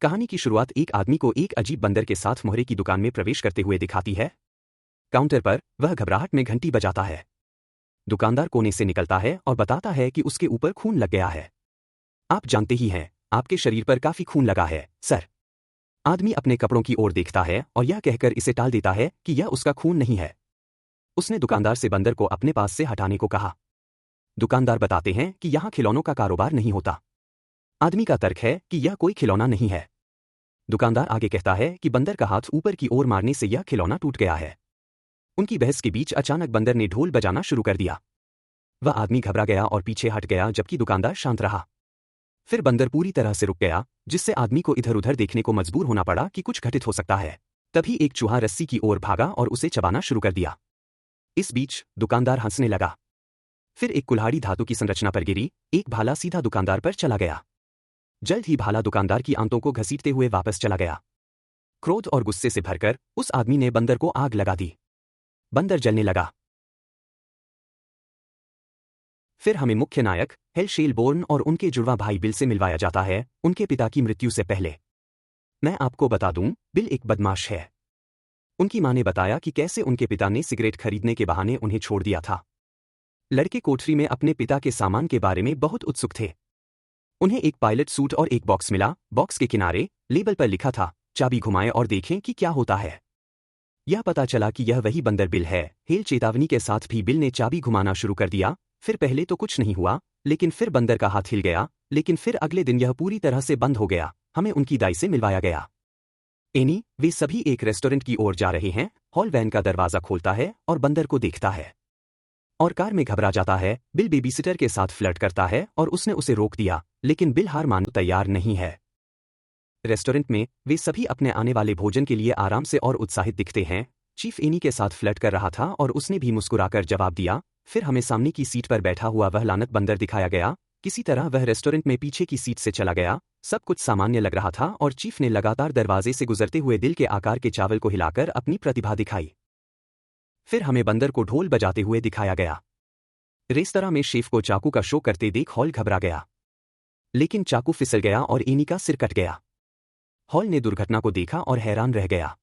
कहानी की शुरुआत एक आदमी को एक अजीब बंदर के साथ मोहरे की दुकान में प्रवेश करते हुए दिखाती है। काउंटर पर वह घबराहट में घंटी बजाता है। दुकानदार कोने से निकलता है और बताता है कि उसके ऊपर खून लग गया है। आप जानते ही हैं, आपके शरीर पर काफी खून लगा है, सर। आदमी अपने कपड़ों की ओर देखता है और यह कहकर इसे टाल देता है कि यह उसका खून नहीं है। उसने दुकानदार से बंदर को अपने पास से हटाने को कहा। दुकानदार बताते हैं कि यहां खिलौनों का कारोबार नहीं होता। आदमी का तर्क है कि यह कोई खिलौना नहीं है। दुकानदार आगे कहता है कि बंदर का हाथ ऊपर की ओर मारने से यह खिलौना टूट गया है। उनकी बहस के बीच अचानक बंदर ने ढोल बजाना शुरू कर दिया। वह आदमी घबरा गया और पीछे हट गया, जबकि दुकानदार शांत रहा। फिर बंदर पूरी तरह से रुक गया, जिससे आदमी को इधर उधर देखने को मजबूर होना पड़ा कि कुछ घटित हो सकता है। तभी एक चूहा रस्सी की ओर भागा और उसे चबाना शुरू कर दिया। इस बीच दुकानदार हंसने लगा। फिर एक कुल्हाड़ी धातु की संरचना पर गिरी। एक भाला सीधा दुकानदार पर चला गया। जल्द ही भाला दुकानदार की आंतों को घसीटते हुए वापस चला गया। क्रोध और गुस्से से भरकर उस आदमी ने बंदर को आग लगा दी। बंदर जलने लगा। फिर हमें मुख्य नायक हेल शेलबोर्न और उनके जुड़वा भाई बिल से मिलवाया जाता है, उनके पिता की मृत्यु से पहले। मैं आपको बता दूं, बिल एक बदमाश है। उनकी मां ने बताया कि कैसे उनके पिता ने सिगरेट खरीदने के बहाने उन्हें छोड़ दिया था। लड़के कोठरी में अपने पिता के सामान के बारे में बहुत उत्सुक थे। उन्हें एक पायलट सूट और एक बॉक्स मिला। बॉक्स के किनारे लेबल पर लिखा था, चाबी घुमाएं और देखें कि क्या होता है। यह पता चला कि यह वही बंदर बिल है। हेल चेतावनी के साथ भी बिल ने चाबी घुमाना शुरू कर दिया। फिर पहले तो कुछ नहीं हुआ, लेकिन फिर बंदर का हाथ हिल गया। लेकिन फिर अगले दिन यह पूरी तरह से बंद हो गया। हमें उनकी दाई से मिलवाया गया। एनी, वे सभी एक रेस्टोरेंट की ओर जा रहे हैं। हॉल वैन का दरवाजा खोलता है और बंदर को देखता है और कार में घबरा जाता है। बिल बेबीसिटर के साथ फ्लर्ट करता है और उसने उसे रोक दिया, लेकिन बिल हार मानने तैयार नहीं है। रेस्टोरेंट में वे सभी अपने आने वाले भोजन के लिए आराम से और उत्साहित दिखते हैं। चीफ एनी के साथ फ्लर्ट कर रहा था और उसने भी मुस्कुराकर जवाब दिया। फिर हमें सामने की सीट पर बैठा हुआ वह लानत बंदर दिखाया गया। किसी तरह वह रेस्टोरेंट में पीछे की सीट से चला गया। सब कुछ सामान्य लग रहा था और चीफ ने लगातार दरवाजे से गुजरते हुए दिल के आकार के चावल को हिलाकर अपनी प्रतिभा दिखाई। फिर हमें बंदर को ढोल बजाते हुए दिखाया गया। रेस्तरां में शेफ को चाकू का शो करते देख हॉल घबरा गया, लेकिन चाकू फिसल गया और एनी का सिर कट गया। हॉल ने दुर्घटना को देखा और हैरान रह गया।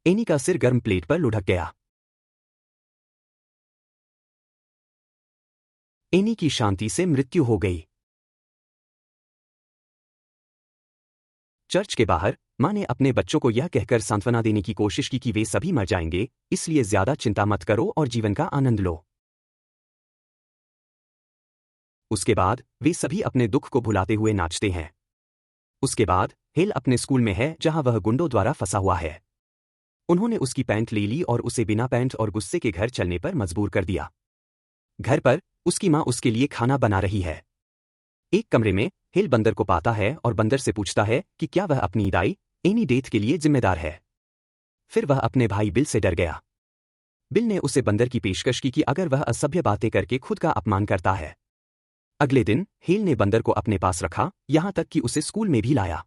एनी का सिर गर्म प्लेट पर लुढ़क गया। एनी की शांति से मृत्यु हो गई। चर्च के बाहर मां ने अपने बच्चों को यह कहकर सांत्वना देने की कोशिश की कि वे सभी मर जाएंगे, इसलिए ज्यादा चिंता मत करो और जीवन का आनंद लो। उसके बाद वे सभी अपने दुख को भुलाते हुए नाचते हैं। उसके बाद हेल अपने स्कूल में है, जहां वह गुंडों द्वारा फंसा हुआ है। उन्होंने उसकी पैंट ले ली और उसे बिना पैंट और गुस्से के घर चलने पर मजबूर कर दिया। घर पर उसकी मां उसके लिए खाना बना रही है। एक कमरे में हेल बंदर को पाता है और बंदर से पूछता है कि क्या वह अपनी दाई एनी डेथ के लिए जिम्मेदार है। फिर वह अपने भाई बिल से डर गया। बिल ने उसे बंदर की पेशकश की कि अगर वह असभ्य बातें करके खुद का अपमान करता है। अगले दिन हेल ने बंदर को अपने पास रखा, यहां तक कि उसे स्कूल में भी लाया।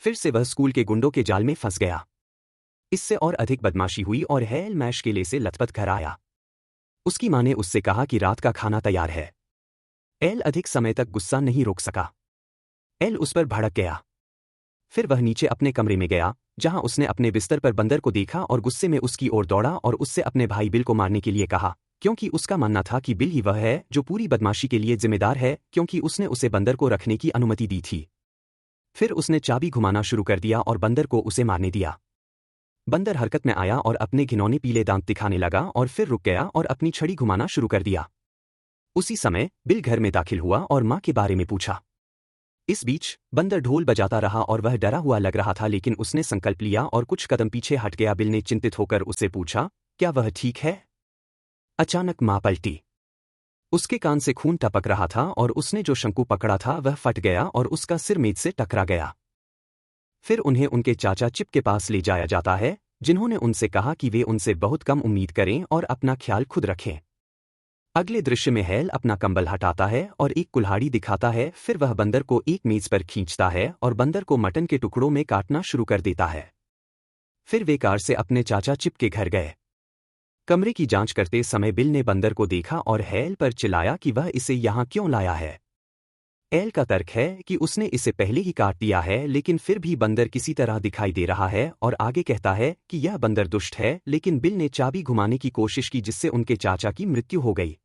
फिर से वह स्कूल के गुंडों के जाल में फंस गया। इससे और अधिक बदमाशी हुई और हेल मैश केले से लथपथ घर आया। उसकी मां ने उससे कहा कि रात का खाना तैयार है। एल अधिक समय तक गुस्सा नहीं रोक सका। एल उस पर भड़क गया। फिर वह नीचे अपने कमरे में गया, जहां उसने अपने बिस्तर पर बंदर को देखा और गुस्से में उसकी ओर दौड़ा और उससे अपने भाई बिल को मारने के लिए कहा, क्योंकि उसका मानना था कि बिल ही वह है जो पूरी बदमाशी के लिए जिम्मेदार है, क्योंकि उसने उसे बंदर को रखने की अनुमति दी थी। फिर उसने चाबी घुमाना शुरू कर दिया और बंदर को उसे मारने दिया। बंदर हरकत में आया और अपने घिनौने पीले दांत दिखाने लगा और फिर रुक गया और अपनी छड़ी घुमाना शुरू कर दिया। उसी समय बिल घर में दाखिल हुआ और मां के बारे में पूछा। इस बीच बंदर ढोल बजाता रहा और वह डरा हुआ लग रहा था, लेकिन उसने संकल्प लिया और कुछ कदम पीछे हट गया। बिल ने चिंतित होकर उससे पूछा, क्या वह ठीक है? अचानक मां पलटी। उसके कान से खून टपक रहा था और उसने जो शंकु पकड़ा था वह फट गया और उसका सिर मेज से टकरा गया। फिर उन्हें उनके चाचा चिप के पास ले जाया जाता है, जिन्होंने उनसे कहा कि वे उनसे बहुत कम उम्मीद करें और अपना ख्याल खुद रखें। अगले दृश्य में हेल अपना कंबल हटाता है और एक कुल्हाड़ी दिखाता है। फिर वह बंदर को एक मेज पर खींचता है और बंदर को मटन के टुकड़ों में काटना शुरू कर देता है। फिर वे कार से अपने चाचा चिप के घर गए। कमरे की जांच करते समय बिल ने बंदर को देखा और हेल पर चिल्लाया कि वह इसे यहां क्यों लाया है। एल का तर्क है कि उसने इसे पहले ही काट दिया है, लेकिन फिर भी बंदर किसी तरह दिखाई दे रहा है और आगे कहता है कि यह बंदर दुष्ट है, लेकिन बिल ने चाबी घुमाने की कोशिश की जिससे उनके चाचा की मृत्यु हो गई।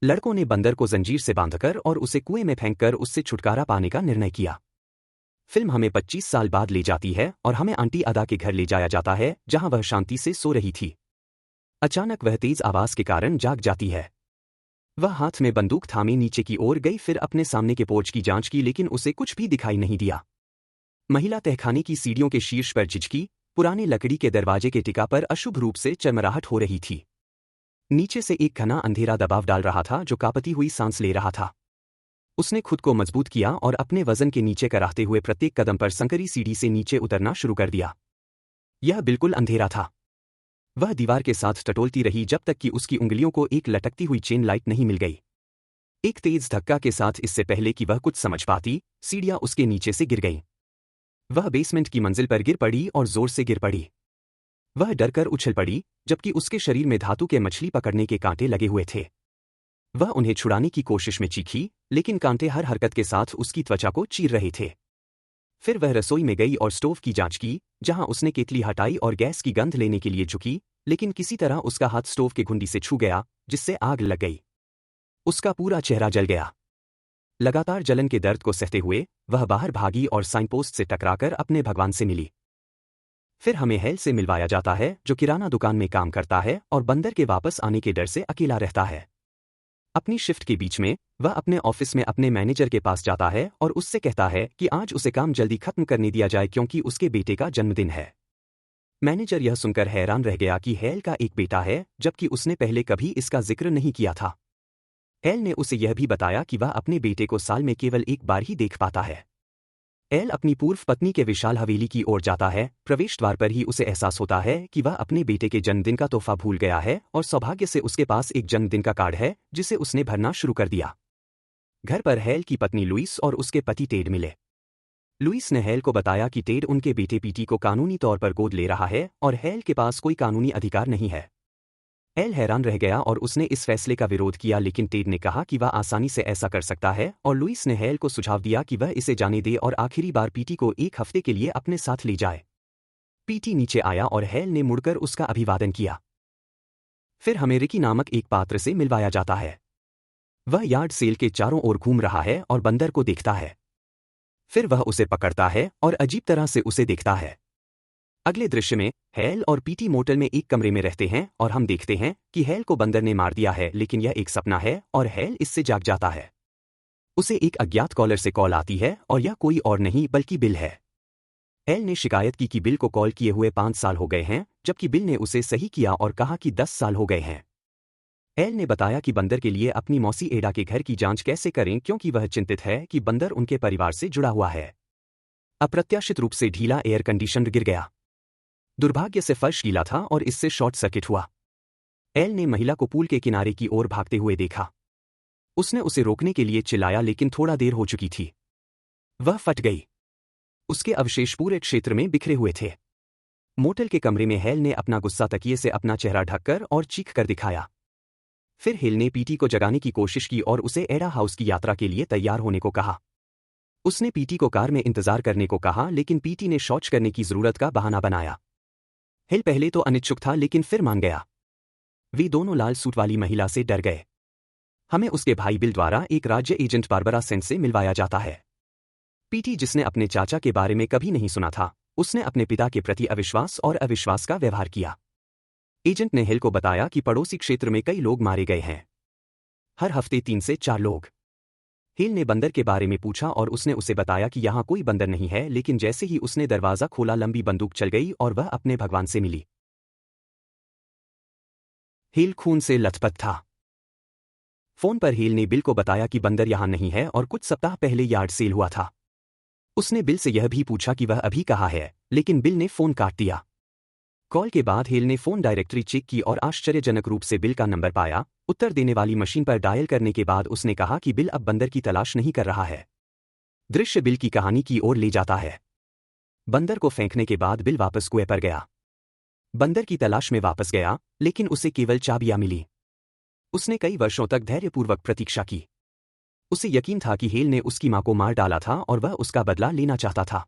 लड़कों ने बंदर को जंजीर से बांधकर और उसे कुएं में फेंककर उससे छुटकारा पाने का निर्णय किया। फिल्म हमें 25 साल बाद ले जाती है और हमें आंटी अदा के घर ले जाया जाता है, जहां वह शांति से सो रही थी। अचानक वह तेज आवाज के कारण जाग जाती है। वह हाथ में बंदूक थामे नीचे की ओर गई, फिर अपने सामने के पोर्च की जांच की, लेकिन उसे कुछ भी दिखाई नहीं दिया। महिला तहखाने की सीढ़ियों के शीर्ष पर झिझकी, पुराने लकड़ी के दरवाजे के टिका पर अशुभ रूप से चरमराहट हो रही थी। नीचे से एक घना अंधेरा दबाव डाल रहा था जो कांपती हुई सांस ले रहा था। उसने खुद को मजबूत किया और अपने वजन के नीचे कराहते हुए प्रत्येक कदम पर संकरी सीढ़ी से नीचे उतरना शुरू कर दिया। यह बिल्कुल अंधेरा था। वह दीवार के साथ टटोलती रही जब तक कि उसकी उंगलियों को एक लटकती हुई चेन लाइट नहीं मिल गई। एक तेज धक्का के साथ, इससे पहले कि वह कुछ समझ पाती, सीढ़ियां उसके नीचे से गिर गईं। वह बेसमेंट की मंजिल पर गिर पड़ी और जोर से गिर पड़ी। वह डरकर उछल पड़ी, जबकि उसके शरीर में धातु के मछली पकड़ने के कांटे लगे हुए थे। वह उन्हें छुड़ाने की कोशिश में चीखी, लेकिन कांटे हर हरकत के साथ उसकी त्वचा को चीर रहे थे। फिर वह रसोई में गई और स्टोव की जांच की, जहां उसने केतली हटाई और गैस की गंध लेने के लिए झुकी, लेकिन किसी तरह उसका हाथ स्टोव के घुंडी से छू गया, जिससे आग लग गई। उसका पूरा चेहरा जल गया। लगातार जलन के दर्द को सहते हुए वह बाहर भागी और साइनपोस्ट से टकराकर अपने भगवान से मिली। फिर हमें हेल से मिलवाया जाता है, जो किराना दुकान में काम करता है और बंदर के वापस आने के डर से अकेला रहता है। अपनी शिफ्ट के बीच में वह अपने ऑफिस में अपने मैनेजर के पास जाता है और उससे कहता है कि आज उसे काम जल्दी खत्म करने दिया जाए क्योंकि उसके बेटे का जन्मदिन है। मैनेजर यह सुनकर हैरान रह गया कि हेल का एक बेटा है, जबकि उसने पहले कभी इसका जिक्र नहीं किया था। हेल ने उसे यह भी बताया कि वह अपने बेटे को साल में केवल एक बार ही देख पाता है। एल अपनी पूर्व पत्नी के विशाल हवेली की ओर जाता है। प्रवेश द्वार पर ही उसे एहसास होता है कि वह अपने बेटे के जन्मदिन का तोहफा भूल गया है और सौभाग्य से उसके पास एक जन्मदिन का कार्ड है जिसे उसने भरना शुरू कर दिया। घर पर हेल की पत्नी लुइस और उसके पति टेड मिले। लुइस ने हेल को बताया कि टेड उनके बेटे पीटी को कानूनी तौर पर गोद ले रहा है और हेल के पास कोई कानूनी अधिकार नहीं है। हेल हैरान रह गया और उसने इस फैसले का विरोध किया, लेकिन टेड ने कहा कि वह आसानी से ऐसा कर सकता है और लुइस ने हेल को सुझाव दिया कि वह इसे जाने दे और आखिरी बार पीटी को एक हफ्ते के लिए अपने साथ ले जाए। पीटी नीचे आया और हेल ने मुड़कर उसका अभिवादन किया। फिर हमें रिकी नामक एक पात्र से मिलवाया जाता है। वह यार्ड सेल के चारों ओर घूम रहा है और बंदर को देखता है। फिर वह उसे पकड़ता है और अजीब तरह से उसे देखता है। अगले दृश्य में हेल और पीटी मोटल में एक कमरे में रहते हैं और हम देखते हैं कि हेल को बंदर ने मार दिया है, लेकिन यह एक सपना है और हेल इससे जाग जाता है। उसे एक अज्ञात कॉलर से कॉल आती है और यह कोई और नहीं बल्कि बिल है। हेल ने शिकायत की कि बिल को कॉल किए हुए 5 साल हो गए हैं, जबकि बिल ने उसे सही किया और कहा कि 10 साल हो गए हैं। हेल ने बताया कि बंदर के लिए अपनी मौसी एडा के घर की जांच कैसे करें क्योंकि वह चिंतित है कि बंदर उनके परिवार से जुड़ा हुआ है। अप्रत्याशित रूप से ढीला एयर कंडीशनर गिर गया। दुर्भाग्य से फर्श गीला था और इससे शॉर्ट सर्किट हुआ। एल ने महिला को पूल के किनारे की ओर भागते हुए देखा। उसने उसे रोकने के लिए चिल्लाया, लेकिन थोड़ा देर हो चुकी थी। वह फट गई। उसके अवशेष पूरे क्षेत्र में बिखरे हुए थे। मोटल के कमरे में हेल ने अपना गुस्सा तकिए से अपना चेहरा ढककर और चीख कर दिखाया। फिर हेल ने पीटी को जगाने की कोशिश की और उसे एडा हाउस की यात्रा के लिए तैयार होने को कहा। उसने पीटी को कार में इंतजार करने को कहा, लेकिन पीटी ने शौच करने की जरूरत का बहाना बनाया। हिल पहले तो अनिच्छुक था, लेकिन फिर मान गया। वे दोनों लाल सूट वाली महिला से डर गए। हमें उसके भाई बिल द्वारा एक राज्य एजेंट बारबरा सेंट से मिलवाया जाता है। पीटी, जिसने अपने चाचा के बारे में कभी नहीं सुना था, उसने अपने पिता के प्रति अविश्वास और अविश्वास का व्यवहार किया। एजेंट ने हिल को बताया कि पड़ोसी क्षेत्र में कई लोग मारे गए हैं, हर हफ्ते 3 से 4 लोग। हिल ने बंदर के बारे में पूछा और उसने उसे बताया कि यहाँ कोई बंदर नहीं है, लेकिन जैसे ही उसने दरवाजा खोला लंबी बंदूक चल गई और वह अपने भगवान से मिली। हिल खून से लथपथ था। फोन पर हिल ने बिल को बताया कि बंदर यहाँ नहीं है और कुछ सप्ताह पहले यार्ड सेल हुआ था। उसने बिल से यह भी पूछा कि वह अभी कहाँ है, लेकिन बिल ने फोन काट दिया। कॉल के बाद हिल ने फोन डायरेक्टरी चेक की और आश्चर्यजनक रूप से बिल का नंबर पाया। उत्तर देने वाली मशीन पर डायल करने के बाद उसने कहा कि बिल अब बंदर की तलाश नहीं कर रहा है। दृश्य बिल की कहानी की ओर ले जाता है। बंदर को फेंकने के बाद बिल वापस कुएं पर गया। बंदर की तलाश में वापस गया, लेकिन उसे केवल चाबियां मिली। उसने कई वर्षों तक धैर्यपूर्वक प्रतीक्षा की। उसे यकीन था कि हेल ने उसकी मां को मार डाला था और वह उसका बदला लेना चाहता था।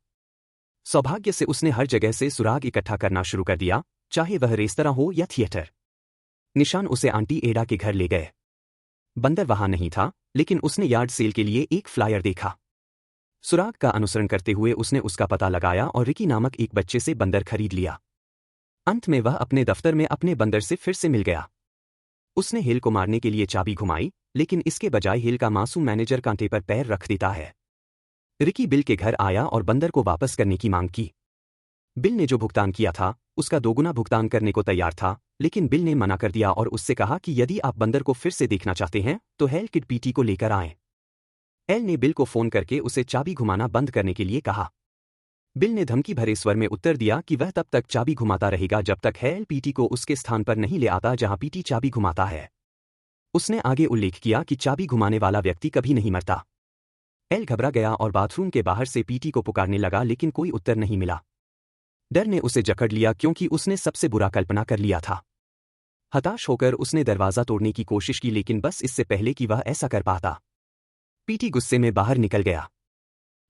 सौभाग्य से उसने हर जगह से सुराग इकट्ठा करना शुरू कर दिया, चाहे वह रेस्तरां हो या थिएटर। निशान उसे आंटी एडा के घर ले गए। बंदर वहां नहीं था, लेकिन उसने यार्ड सेल के लिए एक फ्लायर देखा। सुराग का अनुसरण करते हुए उसने उसका पता लगाया और रिकी नामक एक बच्चे से बंदर खरीद लिया। अंत में वह अपने दफ्तर में अपने बंदर से फिर से मिल गया। उसने हेल को मारने के लिए चाबी घुमाई, लेकिन इसके बजाय हेल का मासूम मैनेजर कांटे पर पैर रख देता है। रिकी बिल के घर आया और बंदर को वापस करने की मांग की। बिल ने जो भुगतान किया था उसका दोगुना भुगतान करने को तैयार था, लेकिन बिल ने मना कर दिया और उससे कहा कि यदि आप बंदर को फिर से देखना चाहते हैं तो हेल किड पीटी को लेकर आएं। एल ने बिल को फोन करके उसे चाबी घुमाना बंद करने के लिए कहा। बिल ने धमकी भरे स्वर में उत्तर दिया कि वह तब तक चाबी घुमाता रहेगा जब तक हेल पीटी को उसके स्थान पर नहीं ले आता जहां पीटी चाबी घुमाता है। उसने आगे उल्लेख किया कि चाबी घुमाने वाला व्यक्ति कभी नहीं मरता। एल घबरा गया और बाथरूम के बाहर से पीटी को पुकारने लगा, लेकिन कोई उत्तर नहीं मिला। डर ने उसे जकड़ लिया क्योंकि उसने सबसे बुरा कल्पना कर लिया था। हताश होकर उसने दरवाजा तोड़ने की कोशिश की, लेकिन बस इससे पहले कि वह ऐसा कर पाता, पीटी गुस्से में बाहर निकल गया।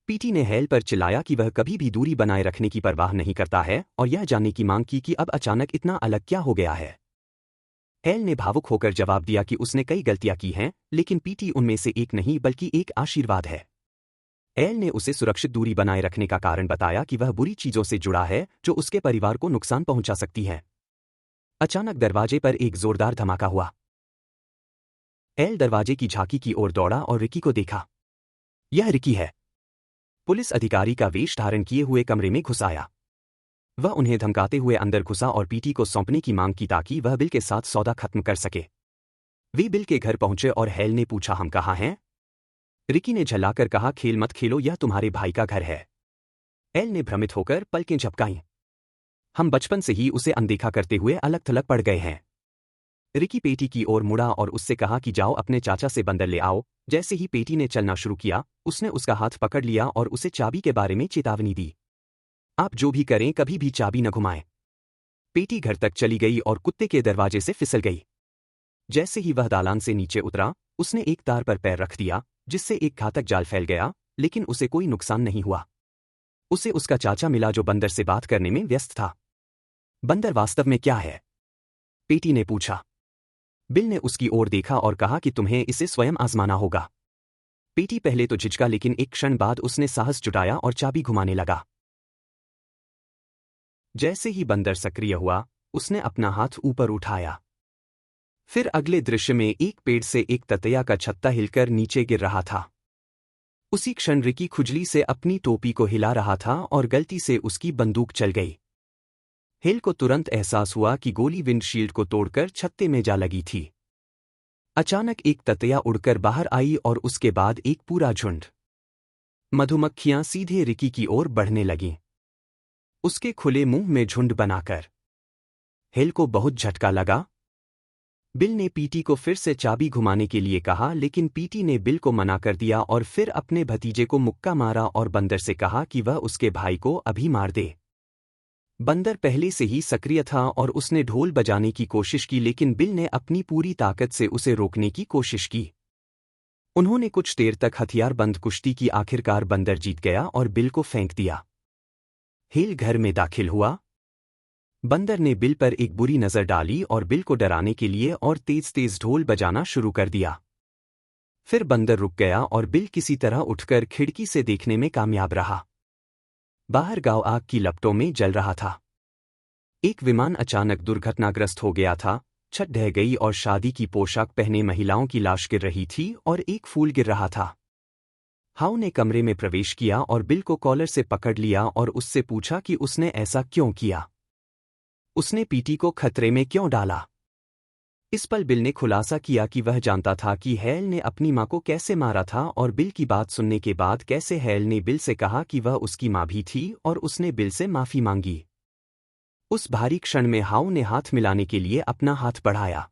पीटी ने हेल पर चिल्लाया कि वह कभी भी दूरी बनाए रखने की परवाह नहीं करता है और यह जानने की मांग की कि अब अचानक इतना अलग क्या हो गया है। हेल ने भावुक होकर जवाब दिया कि उसने कई गलतियां की हैं, लेकिन पीटी उनमें से एक नहीं बल्कि एक आशीर्वाद है। एल ने उसे सुरक्षित दूरी बनाए रखने का कारण बताया कि वह बुरी चीजों से जुड़ा है जो उसके परिवार को नुकसान पहुंचा सकती हैं। अचानक दरवाजे पर एक जोरदार धमाका हुआ। एल दरवाजे की झांकी की ओर दौड़ा और रिकी को देखा। यह रिकी है। पुलिस अधिकारी का वेश धारण किए हुए कमरे में घुस आया। वह उन्हें धमकाते हुए अंदर घुसा और पीटी को सौंपने की मांग की ताकि वह बिल के साथ सौदा खत्म कर सके। वे बिल के घर पहुंचे और हेल ने पूछा, हम कहाँ हैं? रिकी ने झल्लाकर कहा, खेल मत खेलो, यह तुम्हारे भाई का घर है। एल ने भ्रमित होकर पलकें झपकाईं। हम बचपन से ही उसे अनदेखा करते हुए अलग थलग पड़ गए हैं। रिकी पेटी की ओर मुड़ा और उससे कहा कि जाओ अपने चाचा से बंदर ले आओ। जैसे ही पेटी ने चलना शुरू किया उसने उसका हाथ पकड़ लिया और उसे चाबी के बारे में चेतावनी दी। आप जो भी करें कभी भी चाबी न घुमाएं। पेटी घर तक चली गई और कुत्ते के दरवाजे से फिसल गई। जैसे ही वह दालान से नीचे उतरा उसने एक तार पर पैर रख दिया जिससे एक घातक जाल फैल गया, लेकिन उसे कोई नुकसान नहीं हुआ। उसे उसका चाचा मिला जो बंदर से बात करने में व्यस्त था। बंदर वास्तव में क्या है? पेटी ने पूछा। बिल ने उसकी ओर देखा और कहा कि तुम्हें इसे स्वयं आजमाना होगा। पेटी पहले तो झिझका, लेकिन एक क्षण बाद उसने साहस जुटाया और चाबी घुमाने लगा। जैसे ही बंदर सक्रिय हुआ उसने अपना हाथ ऊपर उठाया। फिर अगले दृश्य में एक पेड़ से एक ततैया का छत्ता हिलकर नीचे गिर रहा था। उसी क्षण रिकी खुजली से अपनी टोपी को हिला रहा था और गलती से उसकी बंदूक चल गई। हेल को तुरंत एहसास हुआ कि गोली विंडशील्ड को तोड़कर छत्ते में जा लगी थी। अचानक एक ततैया उड़कर बाहर आई और उसके बाद एक पूरा झुंड मधुमक्खियां सीधे रिकी की ओर बढ़ने लगीं, उसके खुले मुंह में झुंड बनाकर। हेल को बहुत झटका लगा। बिल ने पीटी को फिर से चाबी घुमाने के लिए कहा, लेकिन पीटी ने बिल को मना कर दिया और फिर अपने भतीजे को मुक्का मारा और बंदर से कहा कि वह उसके भाई को अभी मार दे। बंदर पहले से ही सक्रिय था और उसने ढोल बजाने की कोशिश की, लेकिन बिल ने अपनी पूरी ताकत से उसे रोकने की कोशिश की। उन्होंने कुछ देर तक हथियारबंद कुश्ती की। आखिरकार बंदर जीत गया और बिल को फेंक दिया। हेल घर में दाखिल हुआ। बंदर ने बिल पर एक बुरी नजर डाली और बिल को डराने के लिए और तेज तेज ढोल बजाना शुरू कर दिया। फिर बंदर रुक गया और बिल किसी तरह उठकर खिड़की से देखने में कामयाब रहा। बाहर गांव आग की लपटों में जल रहा था। एक विमान अचानक दुर्घटनाग्रस्त हो गया था। छत ढह गई और शादी की पोशाक पहने महिलाओं की लाश गिर रही थी और एक फूल गिर रहा था। हाउ ने कमरे में प्रवेश किया और बिल को कॉलर से पकड़ लिया और उससे पूछा कि उसने ऐसा क्यों किया। उसने पीटी को खतरे में क्यों डाला। इस पल बिल ने खुलासा किया कि वह जानता था कि हेल ने अपनी मां को कैसे मारा था और बिल की बात सुनने के बाद कैसे हेल ने बिल से कहा कि वह उसकी मां भी थी और उसने बिल से माफी मांगी। उस भारी क्षण में हाउ ने हाथ मिलाने के लिए अपना हाथ बढ़ाया।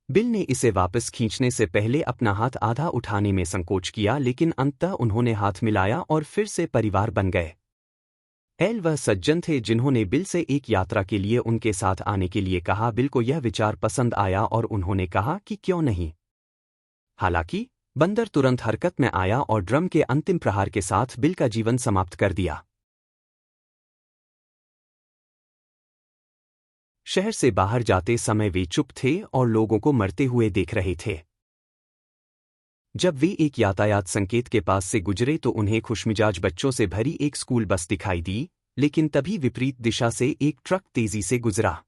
बिल ने इसे वापस खींचने से पहले अपना हाथ आधा उठाने में संकोच किया, लेकिन अंततः उन्होंने हाथ मिलाया और फिर से परिवार बन गए। हेल वह सज्जन थे जिन्होंने बिल से एक यात्रा के लिए उनके साथ आने के लिए कहा। बिल को यह विचार पसंद आया और उन्होंने कहा कि क्यों नहीं। हालांकि बंदर तुरंत हरकत में आया और ड्रम के अंतिम प्रहार के साथ बिल का जीवन समाप्त कर दिया। शहर से बाहर जाते समय वे चुप थे और लोगों को मरते हुए देख रहे थे। जब वे एक यातायात संकेत के पास से गुजरे तो उन्हें खुशमिजाज बच्चों से भरी एक स्कूल बस दिखाई दी, लेकिन तभी विपरीत दिशा से एक ट्रक तेजी से गुजरा।